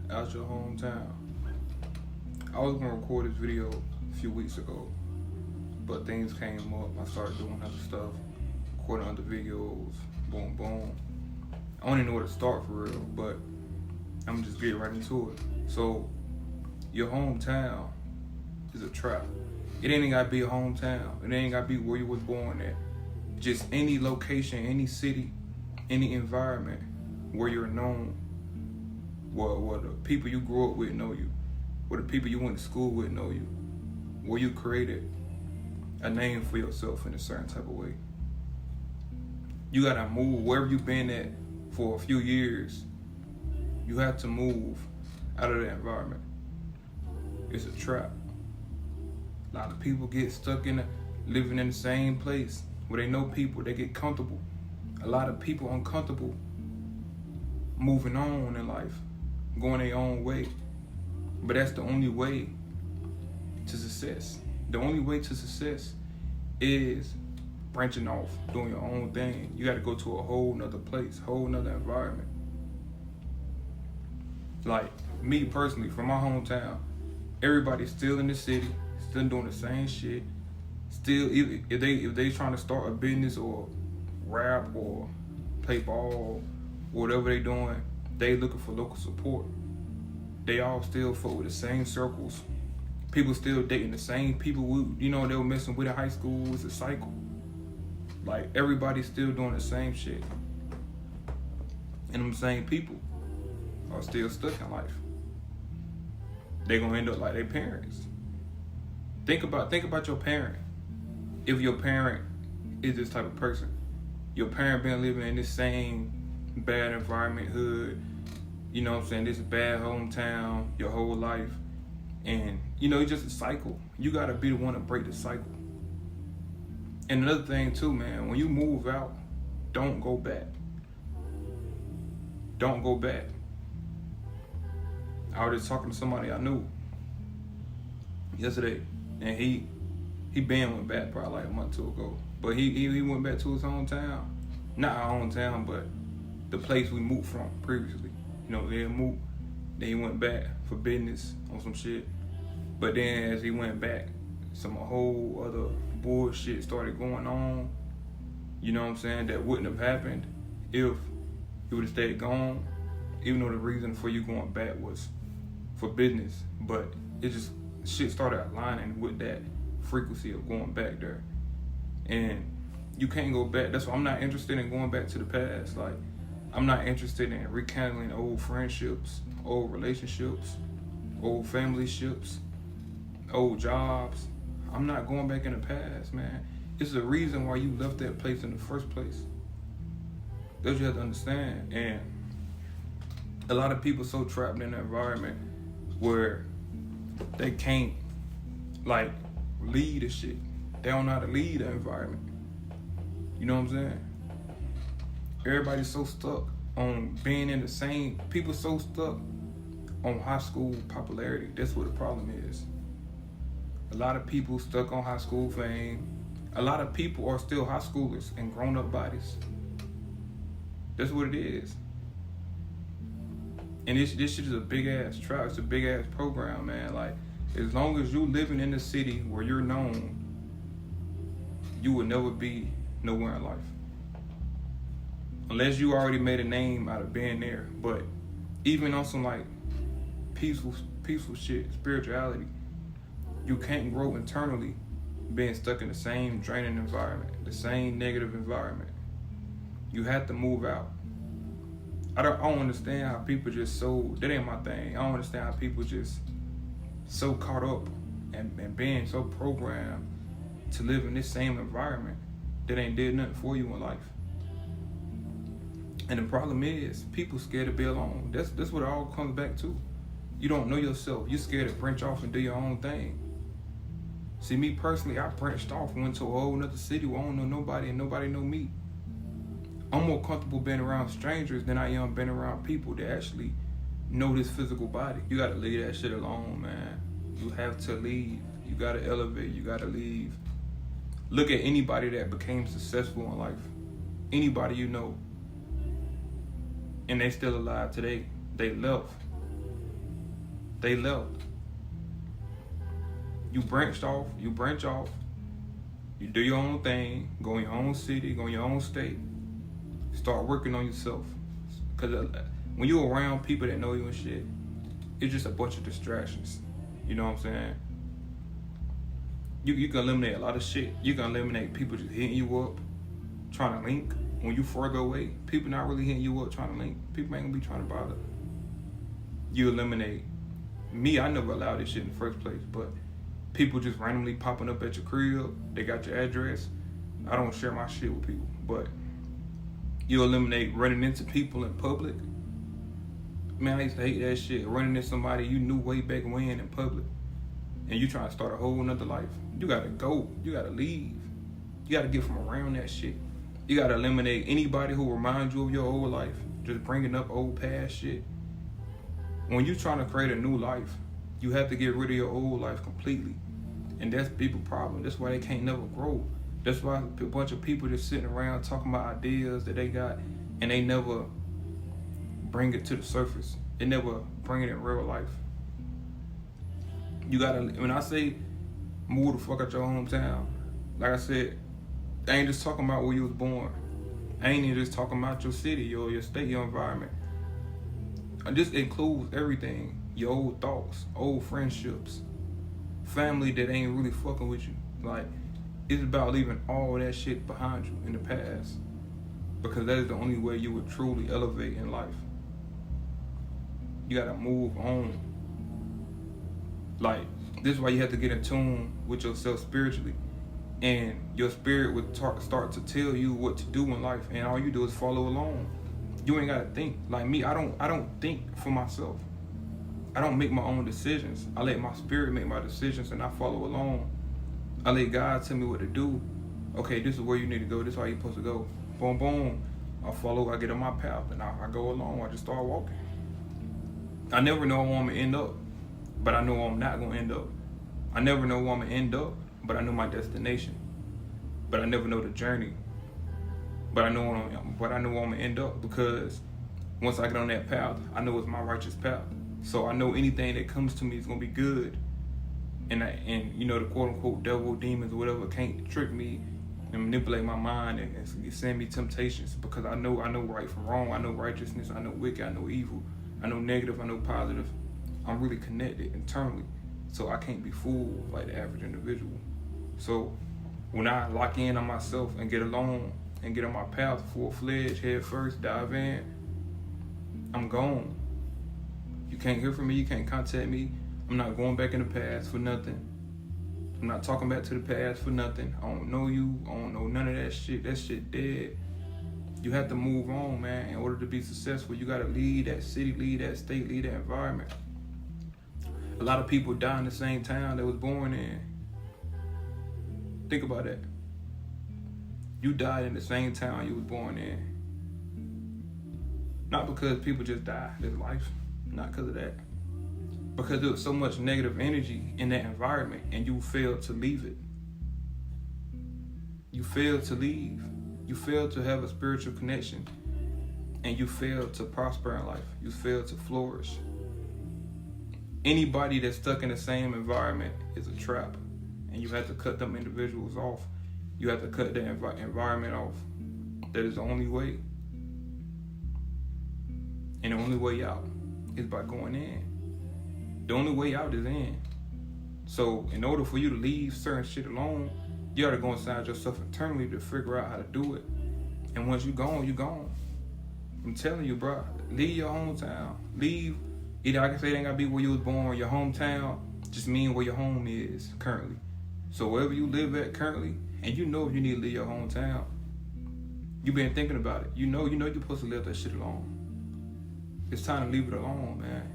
out your hometown. I was gonna record this video a few weeks ago, but things came up. I started doing other stuff, recording other videos, boom, boom. I don't even know where to start for real, but I'm just getting right into it. So, your hometown is a trap. It ain't gotta be a hometown. It ain't gotta be where you was born at. Just any location, any city, any environment where you're known, where the people you grew up with know you, where the people you went to school with know you, where you created a name for yourself in a certain type of way. You gotta move wherever you've been at for a few years. You have to move out of that environment. It's a trap. A lot of people get stuck living in the same place where they know people, they get comfortable. A lot of people uncomfortable moving on in life, going their own way. But that's the only way to success. The only way to success is branching off, doing your own thing. You gotta go to a whole nother place, whole nother environment. Like me personally, from my hometown, everybody's still in the city, still doing the same shit. Still, if they trying to start a business or rap or play ball, whatever they doing, they looking for local support. They all still fuck with the same circles. People still dating the same people they were messing with in high school. It's a cycle. Like everybody's still doing the same shit. And them same people are still stuck in life. They gonna end up like their parents. Think about your parent. If your parent is this type of person, your parent been living in this same bad environment, hood, you know what I'm saying, this bad hometown your whole life, and it's just a cycle. You gotta be the one to break the cycle. And another thing too, man, when you move out, don't go back. Don't go back. I was just talking to somebody I knew yesterday, and he went back probably like a month or two ago. But he went back to his hometown. Not our hometown, but the place we moved from previously. They moved. Then he went back for business on some shit. But then as he went back, some whole other bullshit started going on. You know what I'm saying? That wouldn't have happened if he would have stayed gone. Even though the reason for you going back was for business. But it just, shit started aligning with that frequency of going back there. And you can't go back. That's why I'm not interested in going back to the past. Like, I'm not interested in rekindling old friendships, old relationships, old family ships, old jobs. I'm not going back in the past, man. It's the reason why you left that place in the first place. That's what you have to understand. And a lot of people so trapped in an environment where they can't, like, lead the shit. They don't know how to lead the environment. You know what I'm saying? Everybody's so stuck on being in the same, people so stuck on high school popularity. That's what the problem is. A lot of people stuck on high school fame. A lot of people are still high schoolers in grown-up bodies. That's what it is. And this shit is a big-ass trap. It's a big-ass program, man. Like, as long as you living in the city where you're known, you will never be nowhere in life. Unless you already made a name out of being there. But even on some like peaceful shit, spirituality, you can't grow internally being stuck in the same draining environment, the same negative environment. You have to move out. I don't understand how people just that ain't my thing. I don't understand how people just so caught up and being so programmed to live in this same environment that ain't did nothing for you in life. And the problem is, people scared to be alone. That's what it all comes back to. You don't know yourself. You're scared to branch off and do your own thing. See, me personally, I branched off, went to a whole nother city where I don't know nobody and nobody know me. I'm more comfortable being around strangers than I am being around people that actually know this physical body. You gotta leave that shit alone, man. You have to leave. You gotta elevate. You gotta leave. Look at anybody that became successful in life. Anybody you know. And they still alive today. They left. They left. You branch off. You do your own thing. Go in your own city. Go in your own state. Start working on yourself. Because when you're around people that know you and shit, it's just a bunch of distractions. You know what I'm saying? You can eliminate a lot of shit. You can eliminate people just hitting you up, trying to link. When you further away, people not really hitting you up trying to link. People ain't gonna be trying to bother. You eliminate. Me, I never allowed this shit in the first place, but people just randomly popping up at your crib, they got your address. I don't share my shit with people, but you eliminate running into people in public. Man, I used to hate that shit. Running into somebody you knew way back when in public, and you trying to start a whole nother life. You gotta go. You gotta leave. You gotta get from around that shit. You gotta eliminate anybody who reminds you of your old life. Just bringing up old past shit. When you're trying to create a new life, you have to get rid of your old life completely. And that's people's problem. That's why they can't never grow. That's why a bunch of people just sitting around talking about ideas that they got and they never bring it to the surface. They never bring it in real life. You gotta, when I say move the fuck out your hometown, like I said, I ain't just talking about where you was born. I ain't even just talking about your city, your state, your environment. This includes everything. Your old thoughts, old friendships, family that ain't really fucking with you. Like, it's about leaving all that shit behind you in the past. Because that is the only way you would truly elevate in life. You gotta move on. Like, this is why you have to get in tune with yourself spiritually. And your spirit would start to tell you what to do in life. And all you do is follow along. You ain't gotta think. Like me, I don't think for myself. I don't make my own decisions. I let my spirit make my decisions and I follow along. I let God tell me what to do. Okay, this is where you need to go. This is how you're supposed to go. Boom, boom. I follow, I get on my path and I go along. I just start walking. I never know where I'm gonna end up, but I know where I'm not gonna end up. I never know where I'm gonna end up, but I know my destination. But I never know the journey. But I know where I'm gonna end up, because once I get on that path, I know it's my righteous path. So I know anything that comes to me is gonna be good. And you know, the quote unquote devil, demons, or whatever can't trick me and manipulate my mind and send me temptations, because I know right from wrong. I know righteousness. I know wicked. I know evil. I know negative. I know positive. I'm really connected internally, so I can't be fooled like the average individual. So when I lock in on myself and get alone and get on my path full-fledged, head first, dive in, I'm gone. You can't hear from me. You can't contact me. I'm not going back in the past for nothing. I'm not talking back to the past for nothing. I don't know you. I don't know none of that shit. That shit dead. You have to move on, man. In order to be successful, you gotta lead that city, lead that state, lead that environment. A lot of people die in the same town they was born in. Think about that. You died in the same town you was born in. Not because people just die. There's life. Not because of that. Because there was so much negative energy in that environment and you failed to leave it. You failed to leave. You failed to have a spiritual connection. And you failed to prosper in life. You failed to flourish. Anybody that's stuck in the same environment is a trap. And you have to cut them individuals off. You have to cut the environment off. That is the only way. And the only way out is by going in. The only way out is in. So in order for you to leave certain shit alone, you gotta go inside yourself internally to figure out how to do it. And once you're gone, you're gone. I'm telling you, bro, leave your hometown. Leave, either I can say it ain't gotta be where you was born, your hometown just mean where your home is currently. So wherever you live at currently, and you know if you need to leave your hometown, you've been thinking about it. You know you're supposed to leave that shit alone. It's time to leave it alone, man.